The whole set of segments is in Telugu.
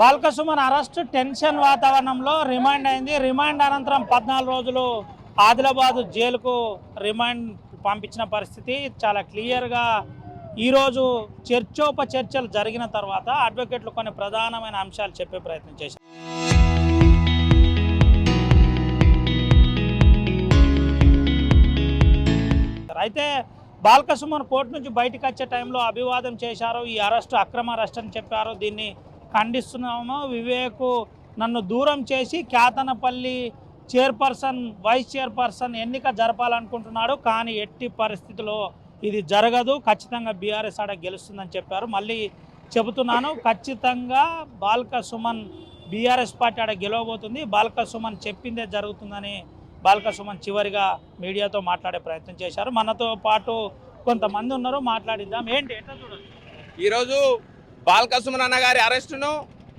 బాల్క సుమన్ అరెస్ట్ టెన్షన్ వాతావరణంలో రిమాండ్ అయింది. రిమాండ్ అనంతరం 14 రోజులు ఆదిలాబాద్ జైలుకు రిమాండ్ పంపించిన పరిస్థితి చాలా క్లియర్గా ఈరోజు చర్చోపచర్చలు జరిగిన తర్వాత అడ్వకేట్లు కొన్ని ప్రధానమైన అంశాలు చెప్పే ప్రయత్నం చేశారు. అయితే బాల్క సుమన్ కోర్టు నుంచి బయటకు వచ్చే టైంలో అభివాదం చేశారు. ఈ అరెస్టు అక్రమ అరెస్ట్ అని చెప్పారు. దీన్ని ఖండిస్తున్నాము. వివేక్ నన్ను దూరం చేసి క్యాతనపల్లి చైర్పర్సన్ వైస్ చైర్పర్సన్ ఎన్నిక జరపాలనుకుంటున్నాడు. కానీ ఎట్టి పరిస్థితిలో ఇది జరగదు, ఖచ్చితంగా బీఆర్ఎస్ ఆడ గెలుస్తుందని చెప్పారు. మళ్ళీ చెబుతున్నాను, ఖచ్చితంగా బాల్క సుమన్ బీఆర్ఎస్ పార్టీ ఆడ గెలవబోతుంది. బాల్క సుమన్ చెప్పిందే జరుగుతుందని బాల్క సుమన్ చివరిగా మీడియాతో మాట్లాడే ప్రయత్నం చేశారు. మనతో పాటు కొంతమంది ఉన్నారు, మాట్లాడిద్దాం. ఏంటి ఎట్లా చూడాలి ఈరోజు బాల్క సుమన్ అన్న గారి అరెస్టును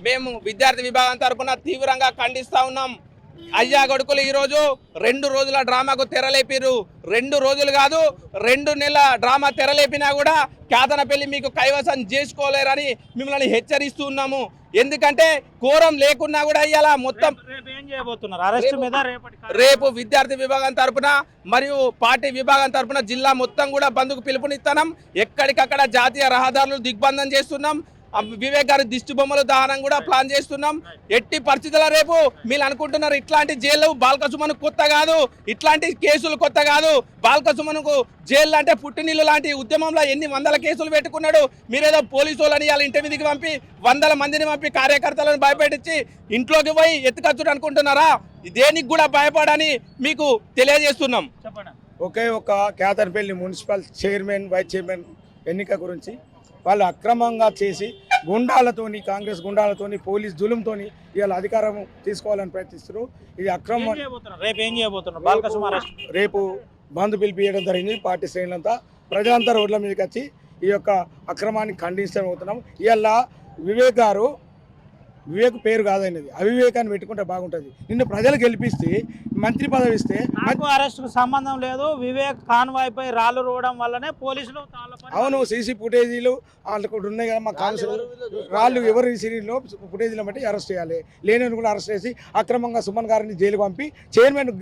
మేము విద్యార్థి విభాగం తరఫున తీవ్రంగా ఖండిస్తా ఉన్నాం. అయ్యా కొడుకులు ఈరోజు 2 రోజుల డ్రామాకు తెరలేపిరు. 2 రోజులు కాదు, 2 నెలల డ్రామా తెరలేపినా కూడా క్యాతనపల్లి మీకు కైవసం చేసుకోలేరని మిమ్మల్ని హెచ్చరిస్తూ ఉన్నాము. ఎందుకంటే కోరం లేకున్నా కూడా ఇవాళ మొత్తం రేపు విద్యార్థి విభాగం తరఫున మరియు పార్టీ విభాగం తరఫున జిల్లా మొత్తం కూడా బంద్కు పిలుపునిస్తున్నాం. ఎక్కడికక్కడ జాతీయ రహదారులు దిగ్బంధం చేస్తున్నాం. వివేక్ గారి దిష్టి బొమ్మలు దహనం కూడా ప్లాన్ చేస్తున్నాం. ఎట్టి పరిస్థితుల్లో రేపు మీరు అనుకుంటున్నారు ఇట్లాంటి జైలు బాల్క సుమన్ కొత్త కాదు, ఇట్లాంటి కేసులు కొత్త కాదు. బాల్క సుమన్కు జైలు అంటే పుట్టినీళ్ళు లాంటి ఉద్యమంలో ఎన్ని వందల కేసులు పెట్టుకున్నాడు. మీరేదో పోలీసు వాళ్ళని వాళ్ళ ఇంటి మీదకి పంపి 100 మందిని పంపి కార్యకర్తలను భయపెట్టించి ఇంట్లోకి పోయి ఎత్తుకచ్చుడు అనుకుంటున్నారా? దేనికి కూడా భయపడని మీకు తెలియజేస్తున్నాం. ఒకే ఒక Kyathanpalli municipal chairman vice chairman ఎన్నిక గురించి వాళ్ళు అక్రమంగా చేసి గుండాలతోని, కాంగ్రెస్ గుండాలతోని, పోలీస్ జులుంతోని ఇవాళ అధికారం తీసుకోవాలని ప్రయత్నిస్తారు. ఇది అక్రమం. రేపు బంద్ పిలిపియడం జరిగింది. పార్టీ శ్రేణులంతా ప్రజలంతా రోడ్ల మీదకి వచ్చి ఈ యొక్క అక్రమాన్ని ఖండించడం అవుతున్నాం. ఇవాళ వివేక్ పేరు కాదనేది అవివేకాన్ని పెట్టుకుంటే బాగుంటుంది. నిన్ను ప్రజలు గెలిపిస్తే మంత్రి పదవి ఇస్తే నాకు అరెస్టుకు సంబంధం లేదు. వివేక్ కాన్వాయ్ పై రాళ్ళు రోవడం వల్లనే పోలీసులు అవును సీసీ ఫుటేజీలు వాళ్ళకు ఉన్నాయి కదా. మా కౌన్సిలర్ రాళ్ళు ఎవరు సిరీలో ఫుటేజీలు బట్టి అరెస్ట్ చేయాలి. లేని కూడా అరెస్ట్ చేసి అక్రమంగా సుమన్ గారిని జైలు పంపి చైర్మన్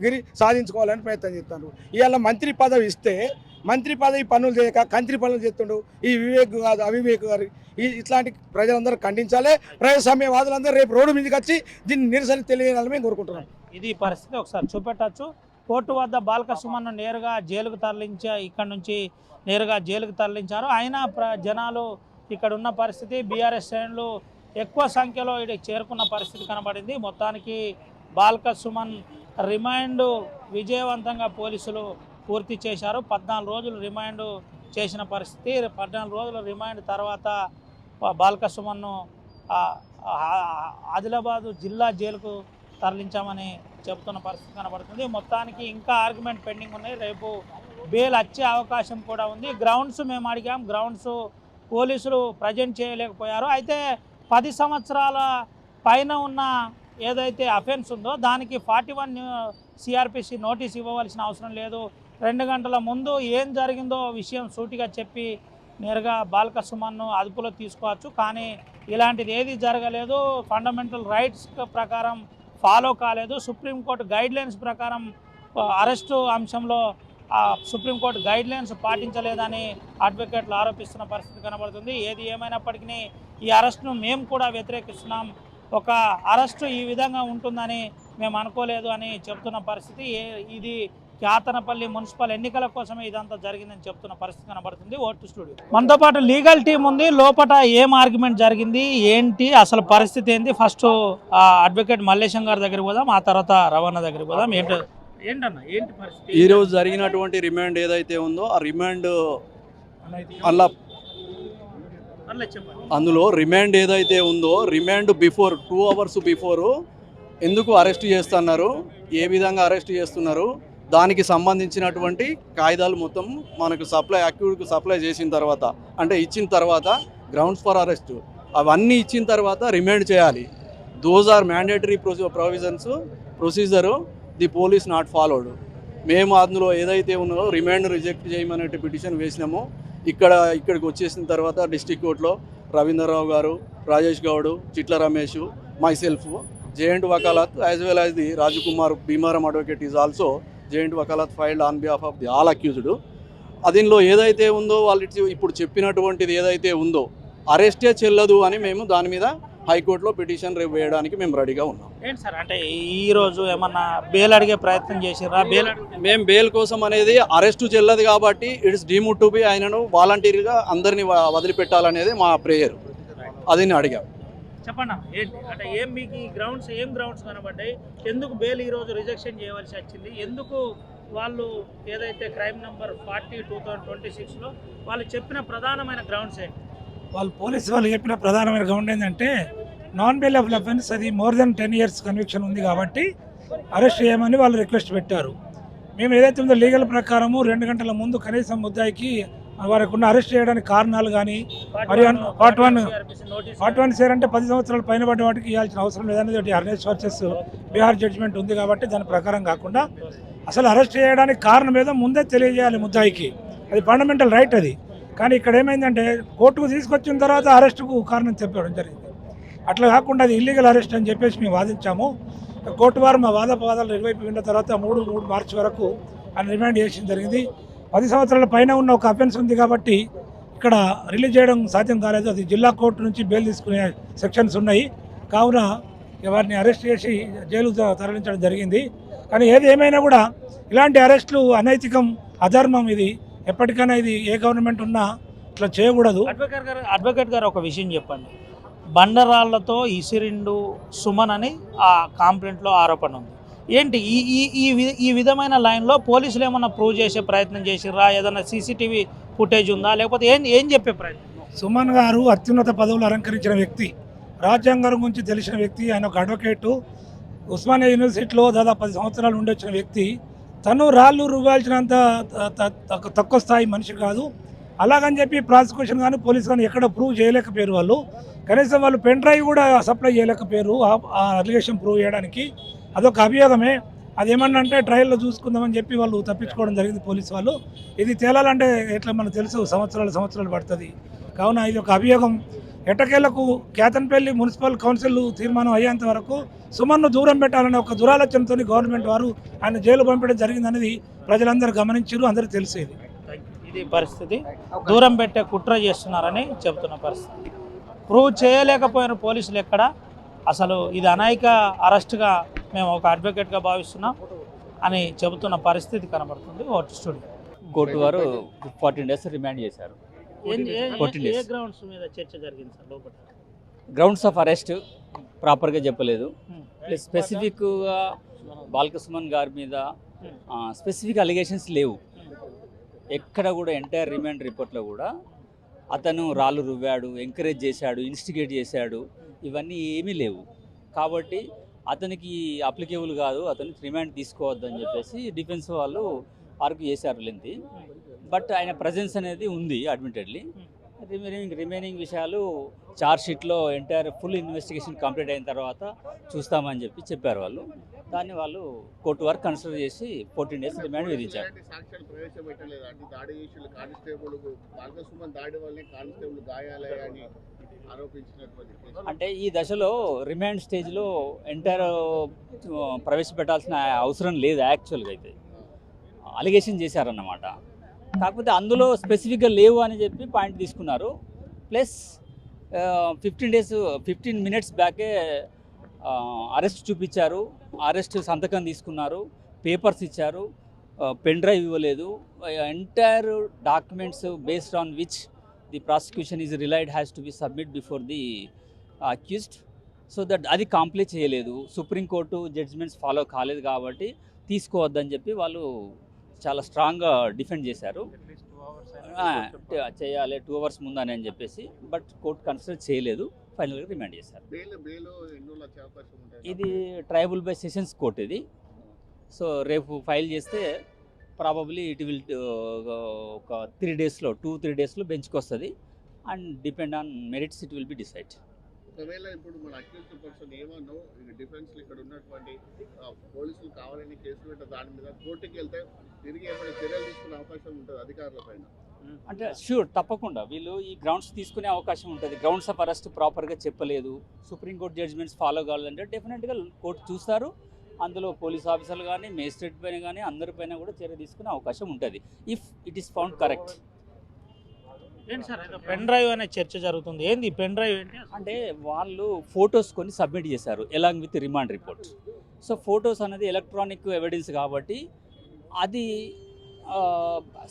గిరి సాధించుకోవాలని ప్రయత్నం చేస్తున్నారు. ఇవాళ మంత్రి పదవి ఇస్తే మంత్రి పదవి పనులు చేయక కంత్రి పనులు చేస్తుండు ఈ వివేక్ కాదు అవివేక్ గారు. ఇట్లాంటి ప్రజలందరూ ఖండించాలి. ప్రజాస్వామ్యవాదులందరూ రేపు రోడ్డు మీదకి వచ్చి దీన్ని నిరసన తెలియాలని మేము కోరుకుంటున్నాం. ఇది పరిస్థితి ఒకసారి చూపెట్టచ్చు. కోర్టు వద్ద బాల్క సుమన్ను నేరుగా జైలుకు ఇక్కడ నుంచి నేరుగా జైలుకు తరలించారు. అయినా జనాలు ఇక్కడ ఉన్న పరిస్థితి, బీఆర్ఎస్ శ్రేణులు ఎక్కువ సంఖ్యలో ఇక్కడికి చేరుకున్న పరిస్థితి కనబడింది. మొత్తానికి బాల్క సుమన్ రిమాండ్ విజయవంతంగా పోలీసులు పూర్తి చేశారు. 14 రోజులు రిమాండ్ చేసిన పరిస్థితి. 14 రోజుల రిమాండ్ తర్వాత బాల్క సుమన్ను ఆదిలాబాదు జిల్లా జైలుకు తరలించామని చెబుతున్న పరిస్థితి కనబడుతుంది. మొత్తానికి ఇంకా ఆర్గ్యుమెంట్ పెండింగ్ ఉన్నాయి. రేపు బెయిల్ వచ్చే అవకాశం కూడా ఉంది. గ్రౌండ్స్ మేము అడిగాం, గ్రౌండ్స్ పోలీసులు ప్రజెంట్ చేయలేకపోయారు. అయితే 10 సంవత్సరాల పైన ఉన్న ఏదైతే అఫెన్స్ ఉందో దానికి 41 CRPC నోటీస్ ఇవ్వవలసిన అవసరం లేదు. 2 గంటల ముందు ఏం జరిగిందో విషయం సూటిగా చెప్పి నేరుగా బాల్క సుమన్ను అదుపులో తీసుకోవచ్చు. కానీ ఇలాంటిది ఏది జరగలేదు. ఫండమెంటల్ రైట్స్ ప్రకారం ఫాలో కాలేదు. సుప్రీంకోర్టు గైడ్లైన్స్ ప్రకారం అరెస్టు అంశంలో సుప్రీంకోర్టు గైడ్లైన్స్ పాటించలేదని అడ్వకేట్లు ఆరోపిస్తున్న పరిస్థితి కనబడుతుంది. ఏది ఏమైనప్పటికీ ఈ అరెస్టును మేము కూడా వ్యతిరేకిస్తున్నాం. ఒక అరెస్టు ఈ విధంగా ఉంటుందని మేము అనుకోలేదు అని చెప్తున్న పరిస్థితి. ఇది క్యాతనపల్లి మున్సిపల్ ఎన్నికల కోసమే ఇదంతా జరిగిందని చెప్తున్న పరిస్థితి కనబడుతుంది. ఓటు స్టూడియో మనతో పాటు లీగల్ టీం ఉంది. లోపల ఏం ఆర్గ్యుమెంట్ జరిగింది, ఏంటి అసలు పరిస్థితి ఏంటి? ఫస్ట్ అడ్వకేట్ మల్లేశం గారి దగ్గరికి పోదాం, ఆ తర్వాత రవాణా దగ్గరికి పోదాం. ఏంటన్నా ఏంటి పరిస్థితి? ఈరోజు జరిగినటువంటి రిమాండ్ ఏదైతే ఉందో ఆ రిమాండ్ అందులో రిమాండ్ ఏదైతే ఉందో రిమాండ్ బిఫోర్ 2 అవర్స్ బిఫోరు ఎందుకు అరెస్ట్ చేస్తున్నారు, ఏ విధంగా అరెస్ట్ చేస్తున్నారు, దానికి సంబంధించినటువంటి కాగితాలు మొత్తం మనకు అక్యూడ్కు సప్లై చేసిన తర్వాత అంటే ఇచ్చిన తర్వాత గ్రౌండ్స్ ఫర్ అరెస్ట్ అవన్నీ ఇచ్చిన తర్వాత రిమాండ్ చేయాలి. Those are mandatory provisions procedure the police not followed. మేము అందులో ఏదైతే ఉన్నదో రిమాండ్ రిజెక్ట్ చేయమనే పిటిషన్ వేసినామో ఇక్కడికి వచ్చేసిన తర్వాత డిస్ట్రిక్ట్ కోర్టులో రవీంద్రరావు గారు, రాజేష్ గౌడ్, చిట్ల Ramesh, myself, J&T Wakalat, as well as the Rajukumar Bhimaram advocate is also J&T Wakalat filed on behalf of the all accused. అదిలో ఏదైతే ఉందో వాళ్ళు ఇప్పుడు చెప్పినటువంటిది ఏదైతే ఉందో అరెస్టే చెల్లదు అని మేము దాని మీద హైకోర్టులో పిటిషన్ రేపు వేయడానికి మేము రెడీగా ఉన్నాం. ఏంటి సార్ అంటే ఈ రోజు ఏమన్నా బెయిల్ అడిగే ప్రయత్నం చేసిరా? మేము బెయిల్ కోసం అనేది అరెస్టు చెల్లదు కాబట్టి ఇట్స్ డీమ్డ్ టు బి ఆయనను వాలంటీర్గా అందరినీ వదిలిపెట్టాలనేది మా ప్రేయర్. అది నేను అడిగాం. చెప్పండి ఏంటి అంటే మీకు ఈ గ్రౌండ్స్ కనబడ్డాయి? ఎందుకు బెయిల్ ఈరోజు రిజెక్షన్ చేయవలసి వచ్చింది? ఎందుకు వాళ్ళు ఏదైతే క్రైమ్ నెంబర్ 40/2026లో వాళ్ళు చెప్పిన ప్రధానమైన గ్రౌండ్స్ ఏంటి? పోలీసు వాళ్ళు చెప్పిన ప్రధానమైన గ్రౌండ్ ఏంటంటే నాన్ బెయిలబుల్ అఫెన్స్, అది మోర్ దెన్ 10 years కన్విక్షన్ ఉంది కాబట్టి అరెస్ట్ చేయమని వాళ్ళు రిక్వెస్ట్ పెట్టారు. మేము ఏదైతే ఉందో లీగల్ ప్రకారము 2 గంటల ముందు కనీసం ముద్దాయికి వారికి ఉన్న అరెస్ట్ చేయడానికి కారణాలు కానీ మరియు పార్ట్ వన్ షేర్ అంటే 10 సంవత్సరాల పైన పడ్డ వాటికి ఇవ్వాల్సిన అవసరం లేదనేది ఒకటి అర్నేష్ వర్సెస్ బీహార్ జడ్జిమెంట్ ఉంది కాబట్టి దాని ప్రకారం కాకుండా అసలు అరెస్ట్ చేయడానికి కారణం ఏదో ముందే తెలియజేయాలి ముద్దాయికి. అది ఫండమెంటల్ రైట్ అది. కానీ ఇక్కడ ఏమైందంటే కోర్టుకు తీసుకొచ్చిన తర్వాత అరెస్టుకు కారణం చెప్పడం జరిగింది. అట్లా కాకుండా అది ఇల్లీగల్ అరెస్ట్ అని చెప్పేసి మేము వాదించాము. కోర్టు వారు మా వాదాలు నిర్వహించిన తర్వాత 3 మార్చి వరకు ఆయన రిమాండ్ చేసిన జరిగింది. 10 సంవత్సరాల పైన ఉన్న ఒక అఫెన్స్ ఉంది కాబట్టి ఇక్కడ రిలీజ్ చేయడం సాధ్యం కాలేదు. అది జిల్లా కోర్టు నుంచి బెయిల్ తీసుకునే సెక్షన్స్ ఉన్నాయి కావున వారిని అరెస్ట్ చేసి జైలు తరలించడం జరిగింది. కానీ ఏది ఏమైనా కూడా ఇలాంటి అరెస్టులు అనైతికం, అధర్మం. ఇది ఎప్పటికైనా ఇది ఏ గవర్నమెంట్ ఉన్నా ఇట్లా చేయకూడదు. అడ్వకేట్ గారు ఒక విషయం చెప్పండి. బండరాళ్లతో ఇసిరిండు సుమన్ అని ఆ కంప్లైంట్లో ఆరోపణ ఉంది. ఏంటి ఈ విధమైన లైన్లో పోలీసులు ఏమన్నా ప్రూవ్ చేసే ప్రయత్నం చేసిర్రా? ఏదైనా సీసీటీవీ ఫుటేజ్ ఉందా? లేకపోతే ఏం చెప్పే ప్రయత్నం? సుమన్ గారు అత్యున్నత పదవులు అలంకరించిన వ్యక్తి, రాజ్యాంగం గురించి తెలిసిన వ్యక్తి. ఆయన ఒక అడ్వకేటు, ఉస్మానియా యూనివర్సిటీలో దాదాపు 10 సంవత్సరాలు ఉండొచ్చిన వ్యక్తి. తను రాళ్ళు రువ్వాల్సినంత తక్కువ స్థాయి మనిషి కాదు. అలాగని చెప్పి ప్రాసిక్యూషన్ కానీ పోలీసు కానీ ఎక్కడ ప్రూవ్ చేయలేకపోయారు. వాళ్ళు కనీసం వాళ్ళు పెన్ డ్రైవ్ కూడా సప్లై చేయలేకపోయారు ఆ అలిగేషన్ ప్రూవ్ చేయడానికి. అదొక అభియోగమే. అదేమన్నా అంటే ట్రయల్లో చూసుకుందామని చెప్పి వాళ్ళు తప్పించుకోవడం జరిగింది పోలీసు వాళ్ళు. ఇది తేలాలంటే ఎట్లా మనకు తెలుసు సంవత్సరాలు పడుతుంది. కావున ఇది ఒక అభియోగం. ఎట్టకేలకు కేతన్పల్లి మున్సిపల్ కౌన్సిల్ తీర్మానం అయ్యేంత వరకు సుమన్ను దూరం పెట్టాలనే ఒక దురాలోచనతో గవర్నమెంట్ వారు ఆయన జైలు పంపడం జరిగిందనేది ప్రజలందరూ గమనించారు, అందరికీ తెలిసేది. ఇది పరిస్థితి. దూరం పెట్టే కుట్ర చేస్తున్నారని చెబుతున్న పరిస్థితి. ప్రూవ్ చేయలేకపోయిన పోలీసులు ఎక్కడ? అసలు ఇది అనాయక అరెస్ట్గా మేము ఒక అడ్వకేట్గా భావిస్తున్నాం అని చెబుతున్న పరిస్థితి కనబడుతుంది. స్టూడియో కోర్టు వారు 14 days రిమాండ్ చేశారు. 14 days. ఏ గ్రౌండ్స్ మీద చర్చ జరిగింది సార్ లోపల? గ్రౌండ్స్ ఆఫ్ అరెస్ట్ ప్రాపర్గా చెప్పలేదు. ప్లస్ స్పెసిఫిక్గా బాల్క సుమన్ గారి మీద స్పెసిఫిక్ అలిగేషన్స్ లేవు. ఎక్కడ కూడా ఎంటైర్ రిమాండ్ రిపోర్ట్లో కూడా అతను రాళ్ళు రువ్వాడు, ఎంకరేజ్ చేశాడు, ఇన్స్టిగేట్ చేశాడు, ఇవన్నీ ఏమీ లేవు. కాబట్టి అతనికి అప్లికేబుల్ కాదు, అతనికి రిమాండ్ తీసుకోవద్దని చెప్పేసి డిఫెన్స్ వాళ్ళు ఆర్గ్యూ చేశారు లెంతి. బట్ ఆయన ప్రజెన్స్ అనేది ఉంది అడ్మిటెడ్లీ. రిమైనింగ్ విషయాలు చార్జ్ షీట్లో ఎంటైర్ ఫుల్ ఇన్వెస్టిగేషన్ కంప్లీట్ అయిన తర్వాత చూస్తామని చెప్పారు వాళ్ళు. దాన్ని వాళ్ళు కోర్టు వారు కన్సిడర్ చేసి 14 days రిమాండ్ విధించారు. అంటే ఈ దశలో రిమాండ్ స్టేజ్లో ఎంటైర్ ప్రవేశపెట్టాల్సిన అవసరం లేదు. యాక్చువల్గా అయితే అలిగేషన్ చేశారన్నమాట. కాకపోతే అందులో స్పెసిఫిక్గా లేవు అని చెప్పి పాయింట్ తీసుకున్నారు. ప్లస్ 15 minutes బ్యాకే అరెస్ట్ చూపించారు, అరెస్ట్ సంతకం తీసుకున్నారు, పేపర్స్ ఇచ్చారు, పెన్ డ్రైవ్ ఇవ్వలేదు. Entire documents based on which the prosecution is relied has to be submit before the accused. So that అది కాంప్లీట్ చేయలేదు. సుప్రీంకోర్టు జడ్జిమెంట్స్ ఫాలో కాలేదు కాబట్టి తీసుకోవద్దని చెప్పి వాళ్ళు చాలా స్ట్రాంగ్గా డిఫెండ్ చేశారు. చేయాలి 2 hours ముందని అని చెప్పేసి. బట్ కోర్టు కన్సిడర్ చేయలేదు, ఫైనల్గా రిమాండ్ చేశారు. ఇది ట్రైబల్ బై సెషన్స్ కోర్ట్ ఇది. సో రేపు ఫైల్ చేస్తే ప్రాబబ్లీ ఇట్ విల్ ఒక 3 daysలో 2-3 daysలో బెంచ్కి వస్తుంది. And depend on merits it will be decide. ఒకవేళ ఇప్పుడు మన అక్యూజ్డ్ పర్సన్ ఏమన్నా డిఫెన్స్ ఇక్కడ ఉన్నటువంటి పోలీసులు కావాలని కేసు పెట్ట దాని మీద కోర్టుకి వెళ్తే తిరిగి ఏమైనా చర్యలు తీసుకునే అవకాశం ఉంటుంది అధికారుల పైన? అంటే ష్యూర్ తప్పకుండా వీళ్ళు ఈ గ్రౌండ్స్ తీసుకునే అవకాశం ఉంటుంది. గ్రౌండ్స్ ఆఫ్ అరెస్ట్ ప్రాపర్గా చెప్పలేదు, సుప్రీంకోర్టు జడ్జిమెంట్స్ ఫాలో కావాలంటే డెఫినెట్గా కోర్టు చూస్తారు. అందులో పోలీస్ ఆఫీసర్లు కానీ మేజిస్ట్రేట్ పైన కానీ అందరిపైన కూడా చర్య తీసుకునే అవకాశం ఉంటుంది if it is found correct. ఏంటి సార్ ఏదో పెన్ డ్రైవ్ అనే చర్చ జరుగుతుంది, ఏంది పెన్ డ్రైవ్ ఏంటి? అంటే వాళ్ళు ఫొటోస్ కొన్ని సబ్మిట్ చేశారు along with remand report. So photos అనేది ఎలక్ట్రానిక్ ఎవిడెన్స్ కాబట్టి అది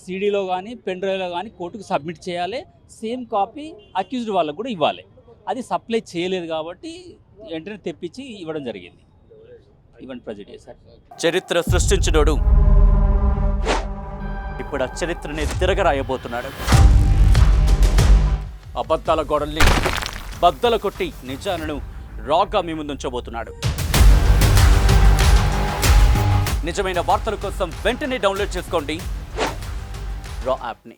సీడీలో కానీ పెన్ డ్రైవ్లో కానీ కోర్టుకు సబ్మిట్ చేయాలి. సేమ్ కాపీ అక్యూజ్డ్ వాళ్ళకు కూడా ఇవ్వాలి. అది సప్లై చేయలేదు కాబట్టి వెంటనే తెప్పించి ఇవ్వడం జరిగింది. ఇవ్వండి ప్రజెంట్ చేశారు. చరిత్ర సృష్టించినోడు ఇప్పుడు ఆ చరిత్రని తిరగరాయబోతున్నాడు. అబద్ధాల గోడల్ని బద్దలు కొట్టి నిజాలను రాగా మీ ముందుంచబోతున్నాడు. నిజమైన వార్తల కోసం వెంటనే డౌన్లోడ్ చేసుకోండి రా యాప్ని.